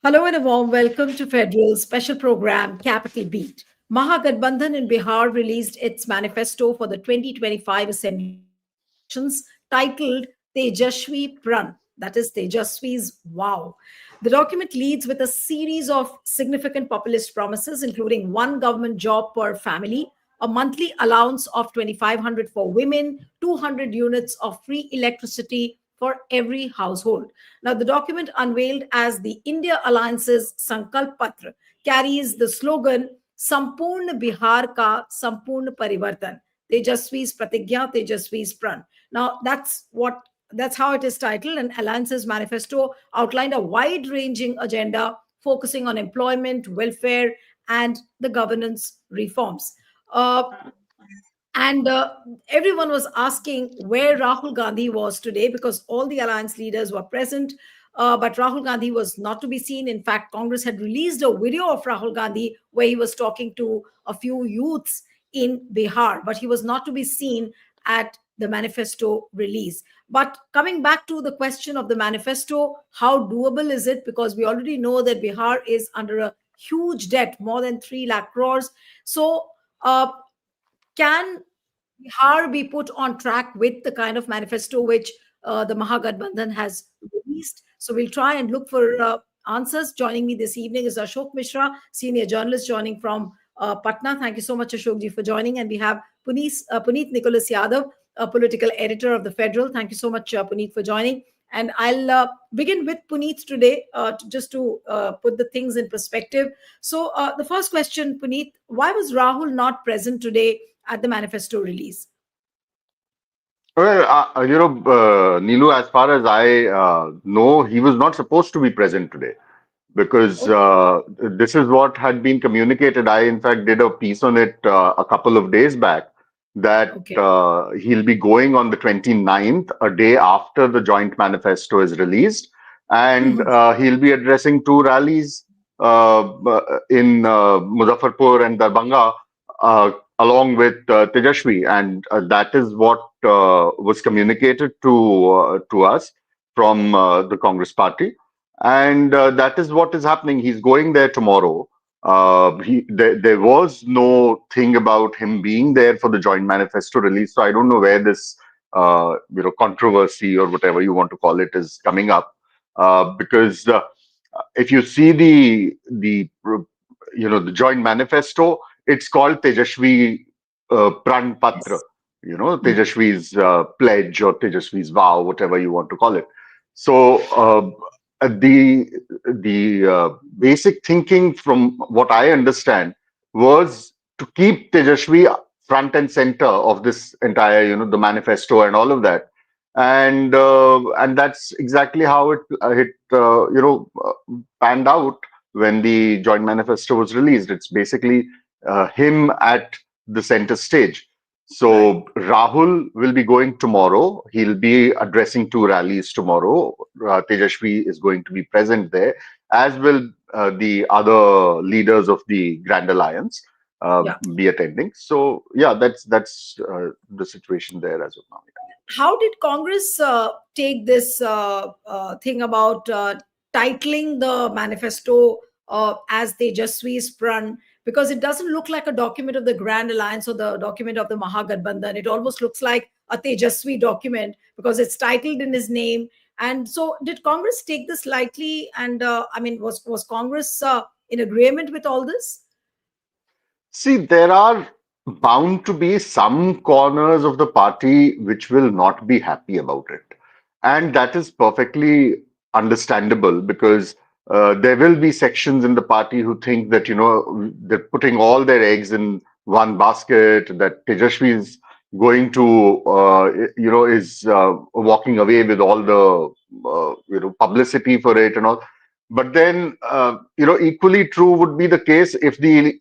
Hello and a warm welcome to Federal's special program, Capital Beat. Mahagathbandhan in Bihar released its manifesto for the 2025 Assembly elections titled Tejashwi Prann, that is Tejaswi's Wow. The document leads with a series of significant populist promises, including one government job per family, a monthly allowance of 2,500 for women, 200 units of free electricity for every household. Now, the document unveiled as the India Alliance's Sankalp Patra carries the slogan Sampurna Bihar Ka Sampurna Parivartan. Tejaswi's Pratigya, Tejaswi's Pran. Now, that's how it is titled. And Alliance's manifesto outlined a wide-ranging agenda focusing on employment, welfare, and the governance reforms. Uh, and everyone was asking where Rahul Gandhi was today because all the alliance leaders were present. But Rahul Gandhi was not to be seen. In fact, Congress had released a video of Rahul Gandhi where he was talking to a few youths in Bihar, but he was not to be seen at the manifesto release. But coming back to the question of the manifesto, how doable is it? Because we already know that Bihar is under a huge debt, more than 3 lakh crores. So, can Bihar be put on track with the kind of manifesto which the Mahagathbandhan has released? So we'll try and look for answers. Joining me this evening is Ashok Mishra, senior journalist joining from Patna. Thank you so much, Ashok ji, for joining. And we have Puneet Nicholas Yadav, a political editor of the Federal. Thank you so much, Puneet, for joining. And I'll begin with Puneet today, just to put the things in perspective. So the first question, Puneet, why was Rahul not present today at the manifesto release? Well, Nilu, as far as I know, he was not supposed to be present today because Okay. this is what had been communicated. I, in fact, did a piece on it a couple of days back that Okay. he'll be going on the 29th, a day after the joint manifesto is released, and Mhm. he'll be addressing two rallies in Muzaffarpur and Darbhanga, uh, along with Tejashwi, and that is what was communicated to us from the Congress Party, and that is what is happening. He's going there tomorrow. There was no thing about him being there for the joint manifesto release, so I don't know where this controversy or whatever you want to call it is coming up, because if you see the joint manifesto, it's called Tejashwi Pran Patra, Yes. Mhm. Tejashwi's pledge or Tejashwi's vow, whatever you want to call it. So the basic thinking, from what I understand, was to keep Tejashwi front and center of this entire, the manifesto and all of that, and that's exactly how it panned out when the joint manifesto was released. It's basically him at the center stage. Right. So Rahul will be going tomorrow. He'll be addressing two rallies tomorrow. Tejashwi is going to be present there, as will the other leaders of the Grand Alliance Yeah. be attending. So yeah, that's the situation there as of now. How did Congress take this thing about titling the manifesto as Tejaswi's Pran? Because it doesn't look like a document of the Grand Alliance or the document of the Mahagathbandhan. It almost looks like a Tejaswi document because it's titled in his name. And so, did Congress take this lightly? And I mean, was Congress in agreement with all this? See, there are bound to be some corners of the party which will not be happy about it. And that is perfectly understandable because there will be sections in the party who think that, they're putting all their eggs in one basket, that Tejashwi is going to, is walking away with all the, publicity for it and all. But then, equally true would be the case if the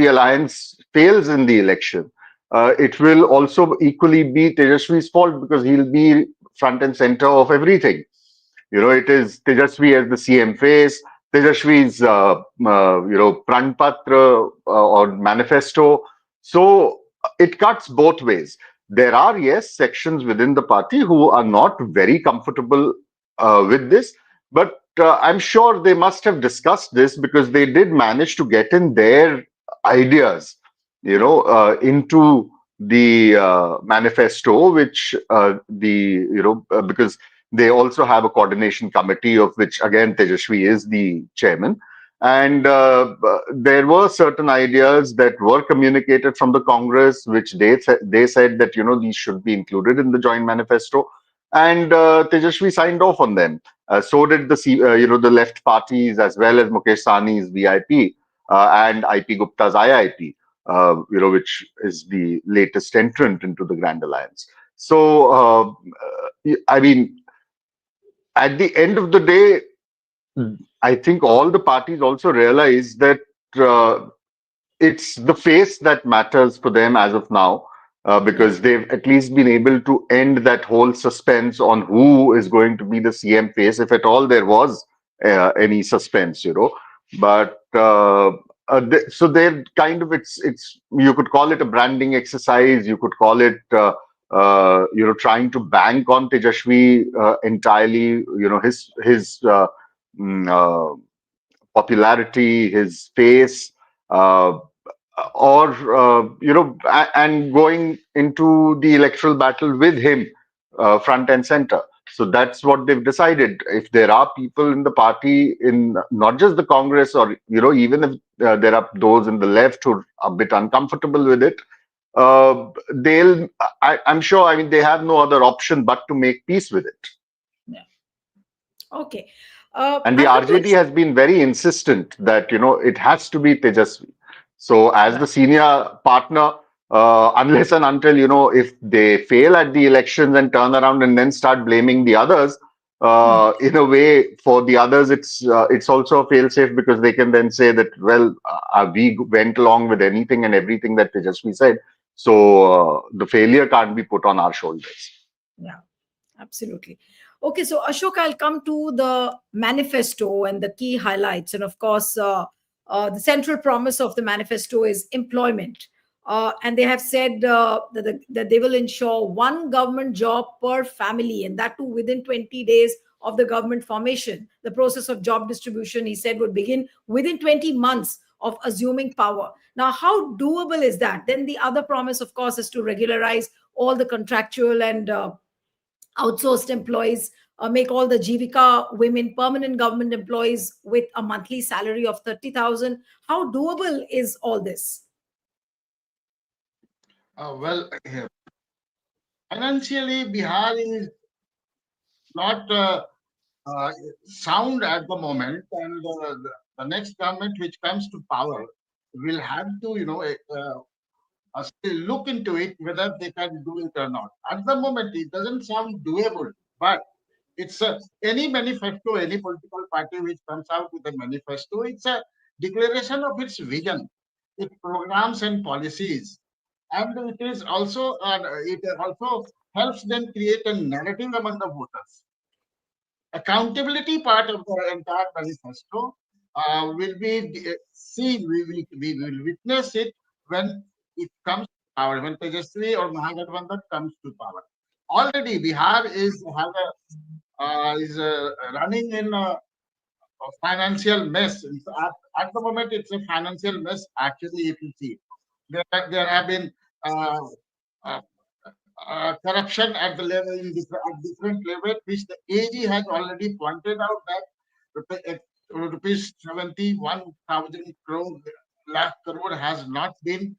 alliance fails in the election. It will also equally be Tejashwi's fault because he'll be front and center of everything. It is Tejashwi as the CM face, Tejashwi's, Pran Patra or manifesto. So it cuts both ways. There are, yes, sections within the party who are not very comfortable with this, but I'm sure they must have discussed this because they did manage to get in their ideas, Yeah. into the manifesto, which because they also have a coordination committee of which again Tejashwi is the chairman. And there were certain ideas that were communicated from the Congress, which they said that these should be included in the joint manifesto, and Tejashwi signed off on them. So did the left parties as well as Mukesh Sahni's VIP and IP Gupta's IIP, which is the latest entrant into the Grand Alliance. So, I mean, at the end of the day, I think all the parties also realize that uh, it's the face that matters for them as of now, Yeah. because they've at least been able to end that whole suspense on who is going to be the CM face, if at all there was any suspense. But so they're kind of it's you could call it a branding exercise, you could call it trying to bank on Tejashwi entirely, his mm, uh, popularity, his face, uh, or and going into the electoral battle with him front and center. So that's what they've decided. If there are people in the party, in not just the Congress, or even if there are those in the left who are a bit uncomfortable with it, they'll. I'm sure. I mean, they have no other option but to make peace with it. Yeah. Okay. And the I want to. RJD has been very insistent that it has to be Tejasvi. So as the Right. senior partner, unless and until if they fail at the elections and turn around and then start blaming the others, Hmm. in a way for the others it's also a fail-safe, because they can then say that, well, we went along with anything and everything that Tejasvi said, so the failure can't be put on our shoulders. Yeah. Absolutely. Okay, so Ashok, I'll come to the manifesto and the key highlights. And of course, the central promise of the manifesto is employment. And they have said that they will ensure one government job per family, and that too within 20 days of the government formation. The process of job distribution, he said, would begin within 20 months of assuming power. Now, how doable is that? Then the other promise, of course, is to regularize all the contractual and outsourced employees, make all the Jeevika women permanent government employees with a monthly salary of 30,000. How doable is all this? Well, financially, Bihar is not uh, sound at the moment, and the next government which comes to power will have to, still look into it whether they can do it or not. At the moment, it doesn't sound doable, but it's any manifesto, any political party which comes out with a manifesto, it's a declaration of its vision, its programs and policies, and it also helps them create a narrative among the voters. Accountability part of the entire manifesto will be seen. We will witness it when it comes to power, when Tejasvi or Mahagathbandhan comes to power. Already, Bihar is running in a financial mess. At the moment, it's a financial mess. Actually, if you see, there have been uh, uh, corruption at the level at different levels, which the AG has already pointed out that rupees 71,000 crore lakh crore has not been.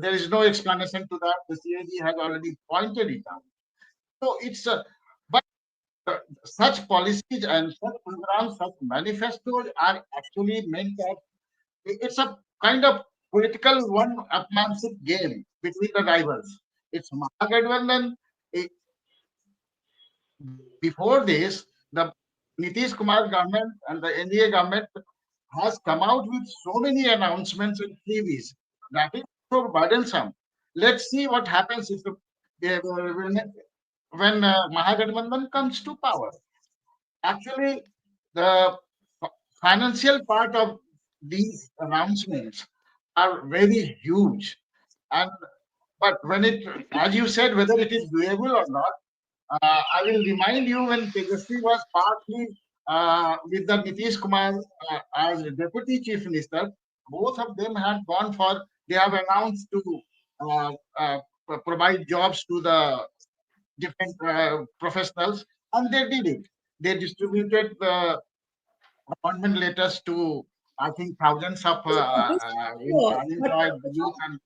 There is no explanation to that. The CAG has already pointed it out. So it's a but such policies and such programs, such manifestos are actually meant that it's a kind of political one-upmanship game between the rivals. It's Mahagathbandhan. eh, Before this, the Nitish Kumar government and the NDA government has come out with so many announcements and TVs that is so burdensome. Let's see what happens if when Mahagathbandhan comes to power. Actually, the financial part of these announcements are very huge, and but when it, as you said, whether it is doable or not, I will remind you when Tejasvi was partly with the Nitish Kumar as deputy chief minister. Both of them had gone for. They have announced to uh, uh, provide jobs to the different professionals, and they did it. They distributed the appointment letters to, I think, thousands of So this, but unemployed youth and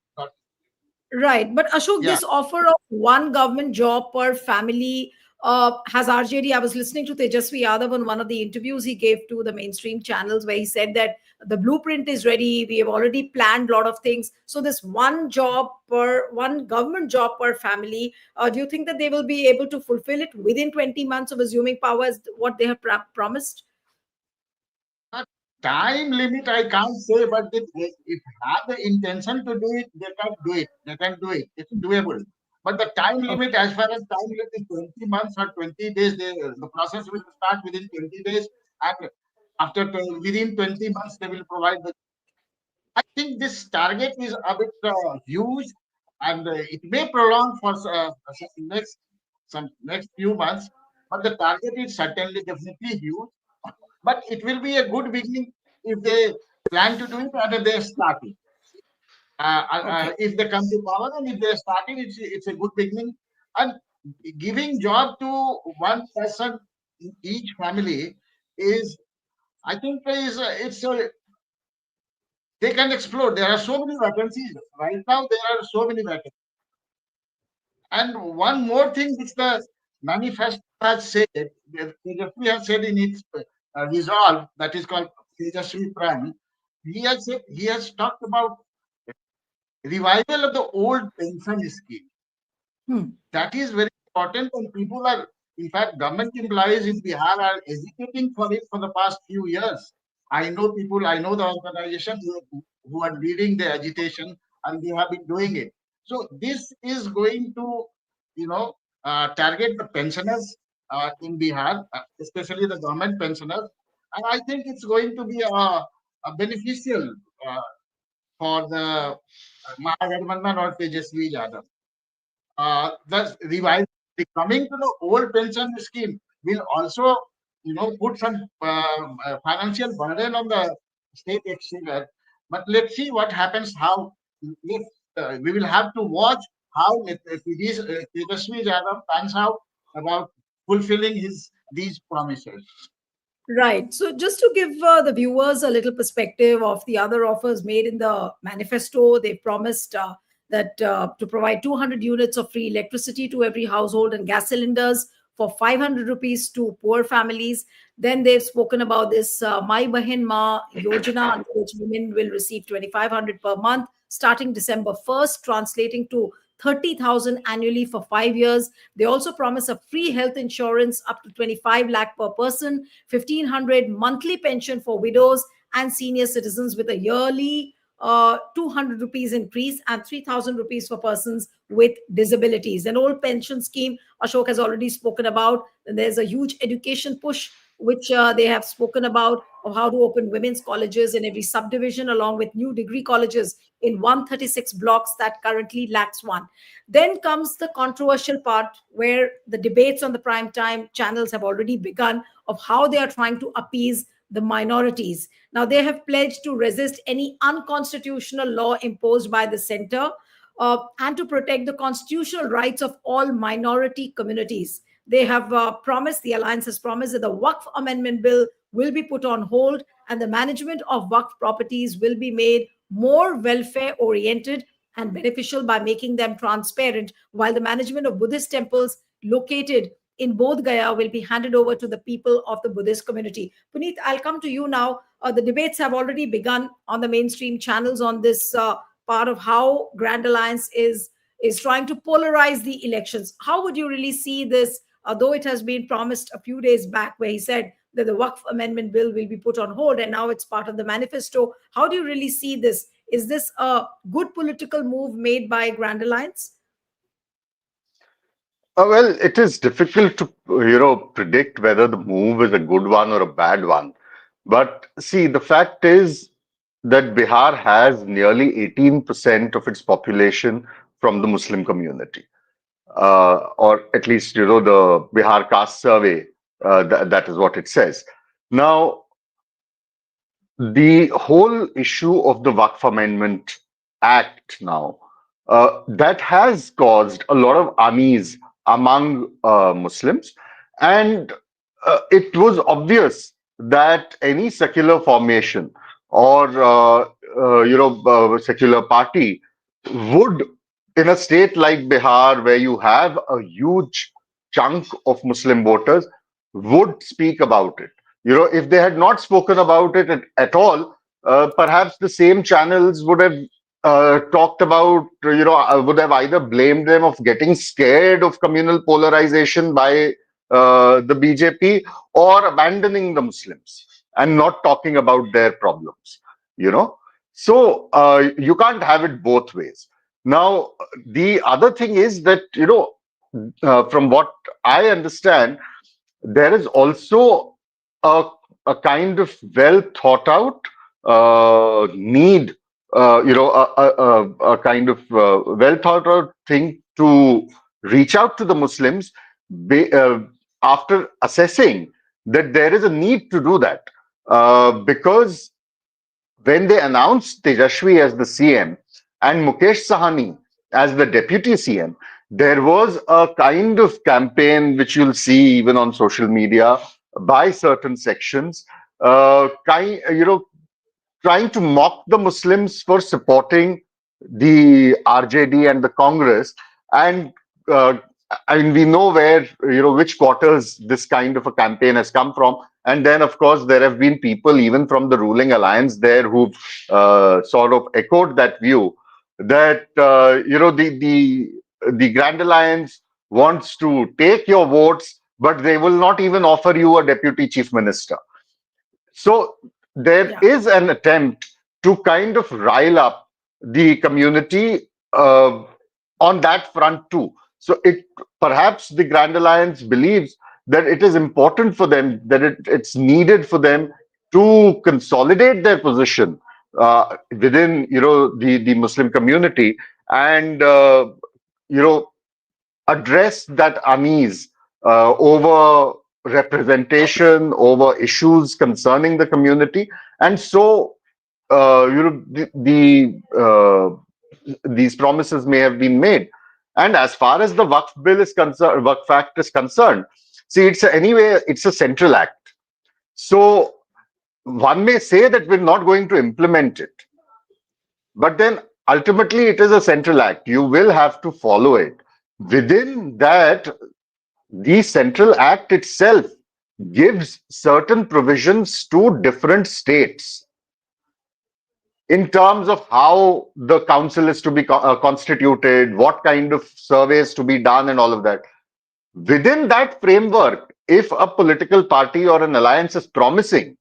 right. But Ashok, yeah. this offer of one government job per family has RJD. I was listening to Tejashwi Yadav on one of the interviews he gave to the mainstream channels where he said that the blueprint is ready. We have already planned a lot of things. So this one government job per family, do you think that they will be able to fulfill it within 20 months of assuming power as what they have promised? Uh, Time limit I can't say, but if have the intention to do it, they can do it. They can do it. It's doable. But the time limit, as far as time limit is 20 months or 20 days, the process will start within 20 days. And within 20 months, they will provide the. I think this target is a bit huge, and it may prolong for some next few months. But the target is certainly definitely huge. But it will be a good beginning if they plan to do it and they start it. Okay. If they come to power and if they start it, it's a good beginning. And giving job to one person in each family is, I think, they can explore. There are so many vacancies right now. There are so many vacancies. And one more thing which the manifesto has said, Tejasvi has said in its resolve, that is called Tejashwi Prann, he has talked about revival of the old pension scheme. Hmm. That is very important, and people are, in fact, government employees in Bihar are agitating for it for the past few years. I know people, I know the organization who are leading the agitation, and they have been doing it. So this is going to, you know, target the pensioners in Bihar, especially the government pensioners, and I think it's going to be a beneficial for the Mahagathbandhan or Tejaswi Yadav. The revival, the coming to the old pension scheme will also, put some financial burden on the state exchequer. But let's see what happens. How if we will have to watch how Tejaswi Yadav pans out about fulfilling his these promises. Right. So, just to give the viewers a little perspective of the other offers made in the manifesto, they promised that to provide 200 units of free electricity to every household and gas cylinders for 500 rupees to poor families. Then they've spoken about this Mai Bahin Ma Yojana, under which women will receive 2,500 per month starting December 1st, translating to 30,000 annually for 5 years. They also promise a free health insurance up to 25 lakh per person, 1,500 monthly pension for widows and senior citizens with a yearly 200 rupees increase and 3,000 rupees for persons with disabilities. An old pension scheme Ashok has already spoken about. And there's a huge education push which they have spoken about, of how to open women's colleges in every subdivision along with new degree colleges in 136 blocks that currently lacks one. Then comes the controversial part where the debates on the prime time channels have already begun of how they are trying to appease the minorities. Now, they have pledged to resist any unconstitutional law imposed by the center and to protect the constitutional rights of all minority communities. They have promised, the alliance has promised that the Waqf Amendment Bill will be put on hold and the management of Waqf properties will be made more welfare oriented and beneficial by making them transparent, while the management of Buddhist temples located in both Gaya will be handed over to the people of the Buddhist community. Puneet, I'll come to you now. The debates have already begun on the mainstream channels on this part of how Grand Alliance is trying to polarize the elections. How would you really see this? Though it has been promised a few days back, where he said that the Waqf Amendment Bill will be put on hold, and now it's part of the manifesto. How do you really see this? Is this a good political move made by Grand Alliance? Well, it is difficult to, predict whether the move is a good one or a bad one. But see, the fact is that Bihar has nearly 18% of its population from the Muslim community, or at least, the Bihar caste survey, that is what it says. Now, the whole issue of the Waqf Amendment Act now, that has caused a lot of unease among Muslims, and it was obvious that any secular formation or secular party would, in a state like Bihar, where you have a huge chunk of Muslim voters, would speak about it. If they had not spoken about it at all, perhaps the same channels would have talked about, would have either blamed them of getting scared of communal polarization by the BJP, or abandoning the Muslims and not talking about their problems. You know, so you can't have it both ways. Now, the other thing is that, from what I understand, there is also a, a kind of well thought out need, a kind of well thought out thing to reach out to the Muslims, be, uh, after assessing that there is a need to do that, because when they announced Tejashwi as the CM and Mukesh Sahani as the deputy CM, there was a kind of campaign which you'll see even on social media by certain sections, trying to mock the Muslims for supporting the RJD and the Congress. And uh, I mean, we know where, which quarters this kind of a campaign has come from. And then, of course, there have been people even from the ruling alliance there who've sort of echoed that view that, the Grand Alliance wants to take your votes, but they will not even offer you a deputy chief minister. So there Yeah. is an attempt to kind of rile up the community on that front too. So it perhaps the Grand Alliance believes that it is important for them, that it's needed for them to consolidate their position within, the Muslim community, and you know address that unease over representation, over issues concerning the community. And so, these promises may have been made. And as far as the Waqf bill is concerned, Waqf Act is concerned, see, it's a central act. So one may say that we're not going to implement it, but then ultimately it is a central act. You will have to follow it. Within that, the Central Act itself gives certain provisions to different states in terms of how the council is to be constituted, what kind of surveys to be done, and all of that. Within that framework, if a political party or an alliance is promising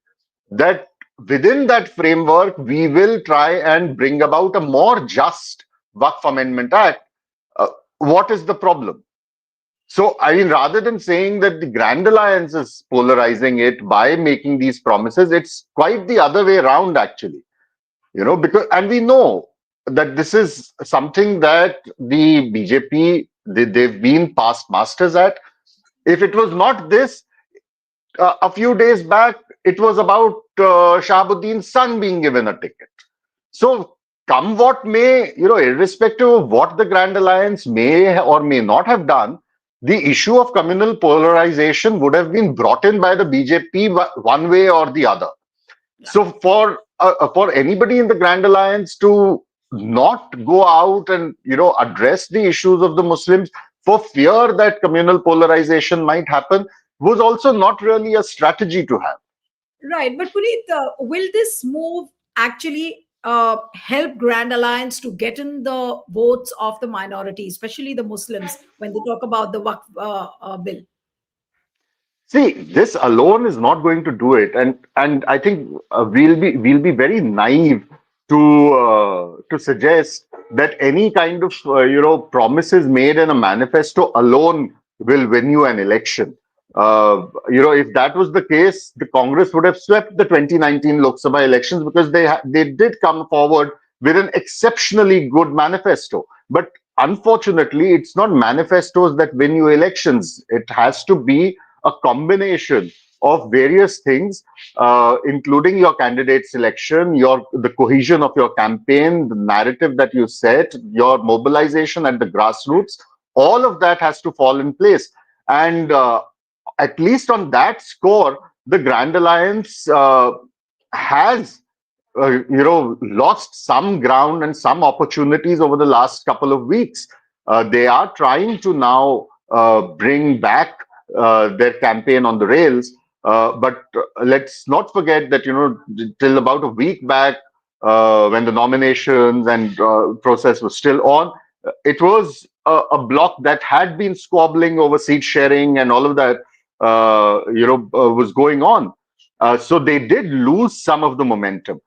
that within that framework we will try and bring about a more just Waqf Amendment Act, what is the problem? So, I mean, rather than saying that the Grand Alliance is polarizing it by making these promises, it's quite the other way around, actually. Because, and we know that this is something that the BJP, they've been past masters at. If it was not this, a few days back, it was about Shahabuddin's son being given a ticket. So, come what may, irrespective of what the Grand Alliance may or may not have done, the issue of communal polarization would have been brought in by the BJP one way or the other. Yeah. So, for anybody in the Grand Alliance to not go out and address the issues of the Muslims for fear that communal polarization might happen was also not really a strategy to have. Right. But Puneet, will this move actually help Grand Alliance to get in the votes of the minority, especially the Muslims, when they talk about the Waqf bill? See, this alone is not going to do it, and I think we'll be very naive to suggest that any kind of promises made in a manifesto alone will win you an election. If that was the case, the Congress would have swept the 2019 Lok Sabha elections, because they did come forward with an exceptionally good manifesto. But unfortunately, it's not manifestos that win you elections. It has to be a combination of various things, including your candidate selection, the cohesion of your campaign, the narrative that you set, your mobilization at the grassroots. All of that has to fall in place, and at least on that score, the Grand Alliance has lost some ground and some opportunities over the last couple of weeks. They are trying to now bring back their campaign on the rails. But let's not forget that, till about a week back, when the nominations and process was still on, it was a bloc that had been squabbling over seat sharing and all of that, was going on. So they did lose some of the momentum.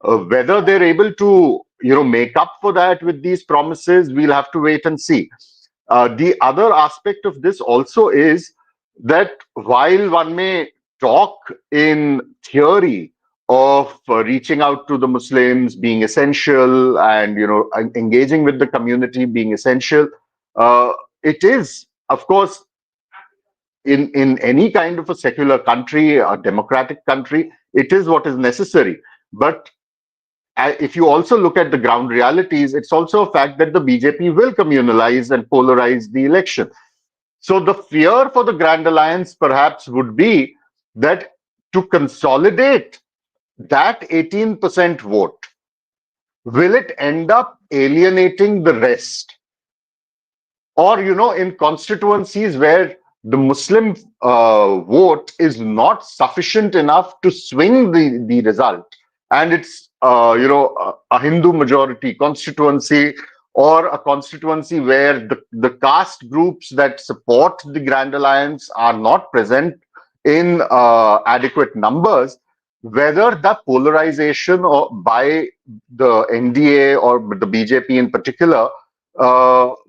Whether they're able to, make up for that with these promises, we'll have to wait and see. The other aspect of this also is that while one may talk in theory of reaching out to the Muslims being essential and engaging with the community being essential, it is, of course, in any kind of a secular country, a democratic country, it is what is necessary. But if you also look at the ground realities, it's also a fact that the BJP will communalize and polarize the election. So the fear for the Grand Alliance perhaps would be that to consolidate that 18% vote, will it end up alienating the rest? Or, in constituencies where the Muslim vote is not sufficient enough to swing the result, and it's a Hindu majority constituency, or a constituency where the caste groups that support the Grand Alliance are not present in adequate numbers, whether the polarization by the NDA or the BJP in particular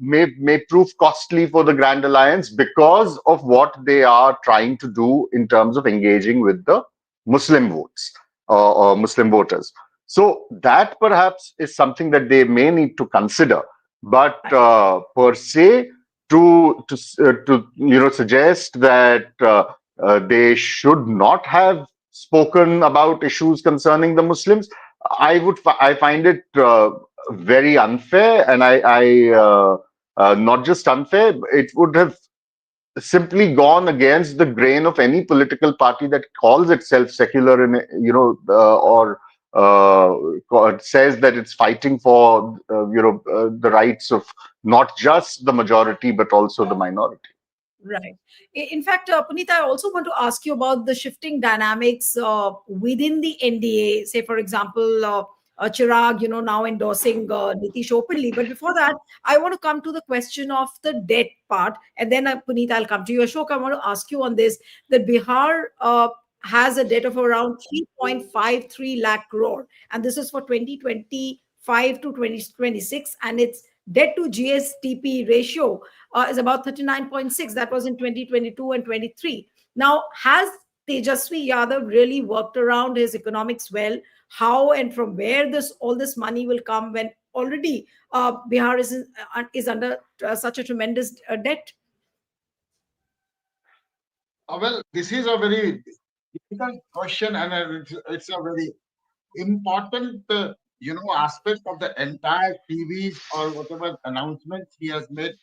may prove costly for the Grand Alliance because of what they are trying to do in terms of engaging with the Muslim votes or Muslim voters. So that perhaps is something that they may need to consider. But per se, to suggest that they should not have spoken about issues concerning the Muslims, I find it very unfair, and not just unfair, it would have simply gone against the grain of any political party that calls itself secular and or says that it's fighting for the rights of not just the majority but also the minority. Right. In fact, Puneet, I also want to ask you about the shifting dynamics within the NDA. Say, for example, Chirag, now endorsing Nitish openly. But before that, I want to come to the question of the debt part. And then, Puneet, I'll come to you. Ashok, I want to ask you on this, that Bihar has a debt of around 3.53 lakh crore. And this is for 2025 to 2026. And its debt to GSTP ratio is about 39.6. That was in 2022 and 23. Now, has Tejashwi Yadav really worked around his economics well? How and from where all this money will come when already Bihar is under such a tremendous debt? Well, this is a very difficult question, and it's a very important, aspect of the entire TVs or whatever announcements he has made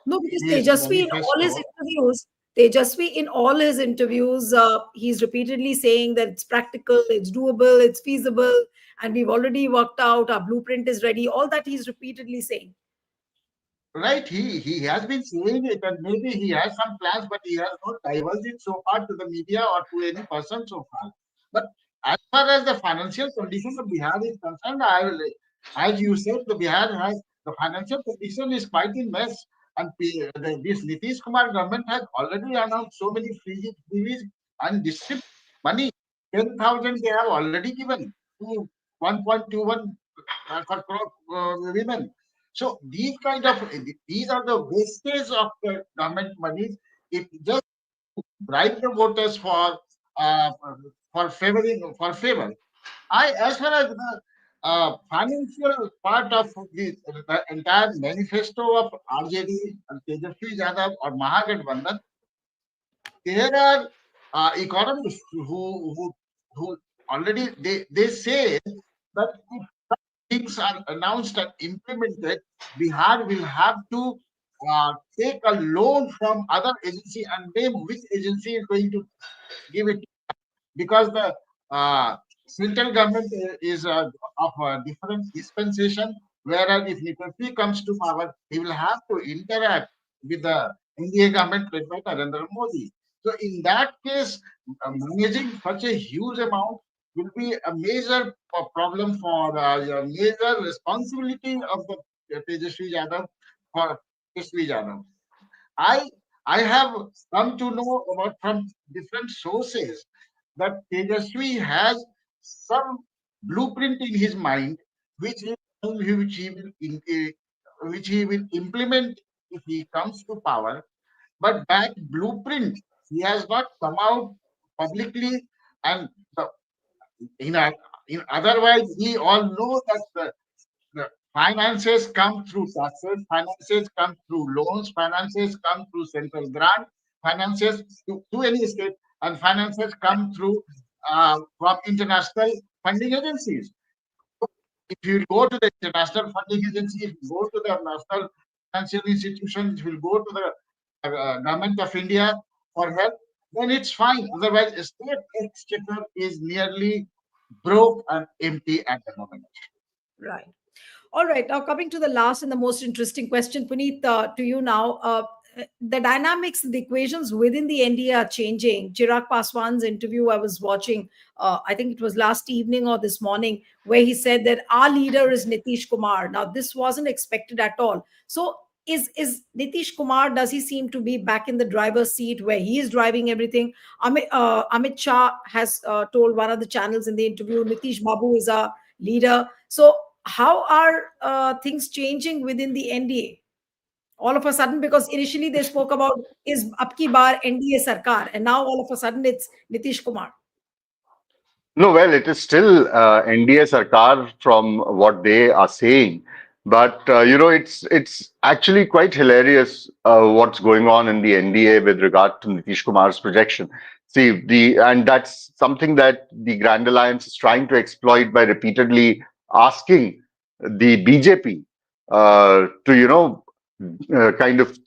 No, in because his manifesto. Tejasvi in all his interviews, he's repeatedly saying that it's practical, it's doable, it's feasible, and we've already worked out, our blueprint is ready. All that he's repeatedly saying. Right, he has been saying it, and maybe he has some plans, but he has not divulged it so far to the media or to any person so far. But as far as the financial condition of Bihar is concerned, as you said, the Bihar has the financial condition is quite in mess, and this Nitish Kumar government has already announced so many freebies and district money. 10,000 they have already given to 1.21 crore women. So these are the wastage of the government money. It just bribe the voters uh, for favor. As far as the financial part of the entire manifesto of RJD and Tejashwi Yadav or Mahagathbandhan, there are economists who already they say that if things are announced and implemented, Bihar will have to take a loan from other agency and name which agency is going to give it, because the uh, central government is of a different dispensation. Whereas if Nitya comes to power, he will have to interact with the India government led by Narendra Modi. So in that case, managing such a huge amount will be a major problem for a major responsibility of the Tejashwi Yadav for Tejashwi Yadav. I I have come to know about from different sources that Tejaswi has some blueprint in his mind, which which he will which he will implement if he comes to power. But that blueprint he has not come out publicly, and the, in, a, in otherwise we all know that the finances come through taxes, finances come through loans, finances come through central grant, finances to any state, and finances come through from international funding agencies. So if you go to the international funding agency, if you go to the national financial institution, if you go to the government of India for help, then it's fine. Otherwise, state exchequer is nearly broke and empty at the moment. Right. All right. Now, coming to the last and the most interesting question, Puneet, to you now. The dynamics, the equations within the NDA are changing. Chirag Paswan's interview I was watching, I think it was last evening or this morning, where he said that our leader is Nitish Kumar. Now, this wasn't expected at all. So, is Nitish Kumar, does he seem to be back in the driver's seat where he is driving everything? Amit Shah has told one of the channels in the interview, Nitish Babu is our leader. So, how are things changing within the NDA all of a sudden? Because initially they spoke about is Abki Bar NDA Sarkar, and now all of a sudden it's Nitish Kumar. No, well, it is still NDA Sarkar from what they are saying. But it's actually quite hilarious what's going on in the NDA with regard to Nitish Kumar's projection. See, and that's something that the Grand Alliance is trying to exploit by repeatedly asking the BJP to, kind of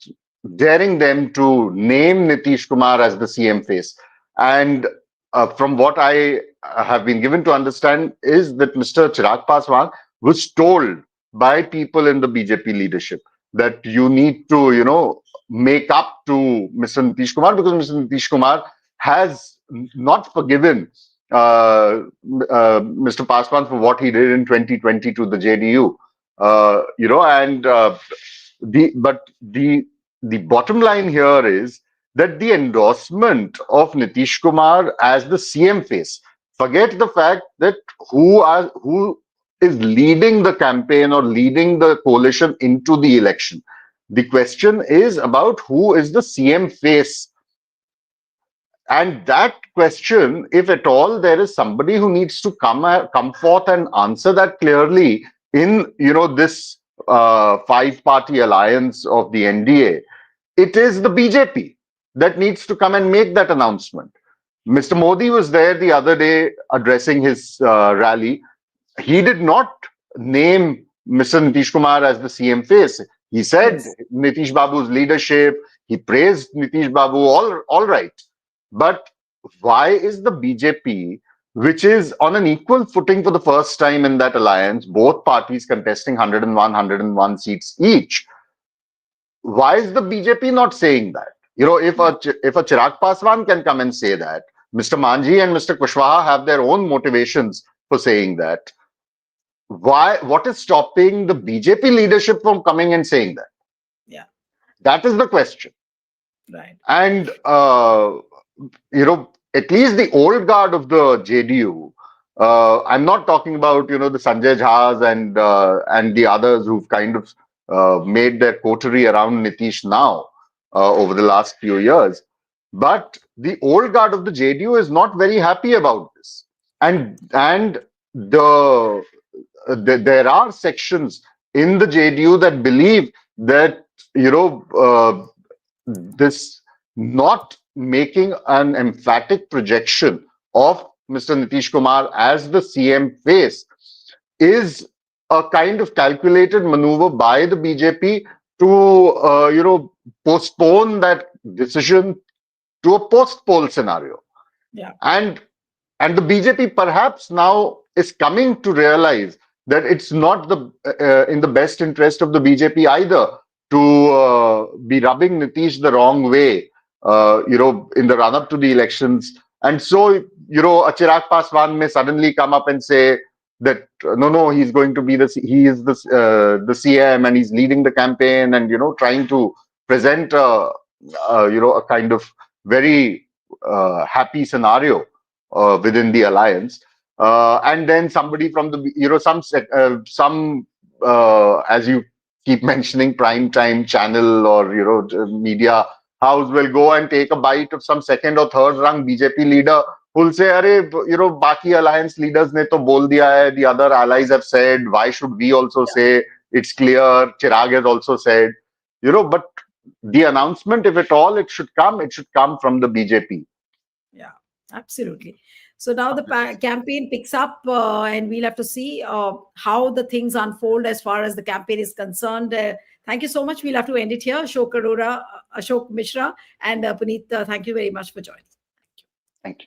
daring them to name Nitish Kumar as the CM face. And from what I have been given to understand is that Mr. Chirag Paswan was told by people in the BJP leadership that you need to, make up to Mr. Nitish Kumar, because Mr. Nitish Kumar has not forgiven Mr. Paswan for what he did in 2020 to the JDU. And the bottom line here is that the endorsement of Nitish Kumar as the CM face, forget the fact that who is leading the campaign or leading the coalition into the election. The question is about who is the CM face. And that question, if at all there is somebody who needs to come forth and answer that clearly in this five-party alliance of the NDA, it is the BJP that needs to come and make that announcement. Mr. Modi was there the other day addressing his rally. He did not name Mr. Nitish Kumar as the CM face. He said Yes. Nitish Babu's leadership. He praised Nitish Babu. All right. But why is the BJP, which is on an equal footing for the first time in that alliance, both parties contesting 101 seats each, why is the BJP not saying that? If a Chirag Paswan can come and say that, Mr. Manjhi and Mr. Kushwaha have their own motivations for saying that. What is stopping the BJP leadership from coming and saying that? Yeah. That is the question. Right. And at least the old guard of the JDU. I'm not talking about the Sanjay Jha's and the others who've kind of made their coterie around Nitish now over the last few years. But the old guard of the JDU is not very happy about this, and there are sections in the JDU that believe that this not making an emphatic projection of Mr. Nitish Kumar as the CM face is a kind of calculated maneuver by the BJP to, postpone that decision to a post-poll scenario. Yeah. And and the BJP perhaps now is coming to realize that it's not the in the best interest of the BJP either to be rubbing Nitish the wrong way, in the run up to the elections. And so, a Chirag Paswan may suddenly come up and say that no, he's going to be he is the CM and he's leading the campaign and trying to present a kind of very happy scenario within the alliance, and then somebody from the some as you keep mentioning prime time channel or media house will go and take a bite of some second or third rung BJP leader who'll say, "Arey, baki alliance leaders ne to bol diya hai. The other allies have said. Why should we also say? It's clear. Chirag has also said." But the announcement, if at all, it should come from the BJP. Yeah, absolutely. So now the campaign picks up, and we'll have to see how the things unfold as far as the campaign is concerned. Thank you so much. We'll have to end it here. Ashok Arora, Ashok Mishra, and Puneet, thank you very much for joining. Thank you.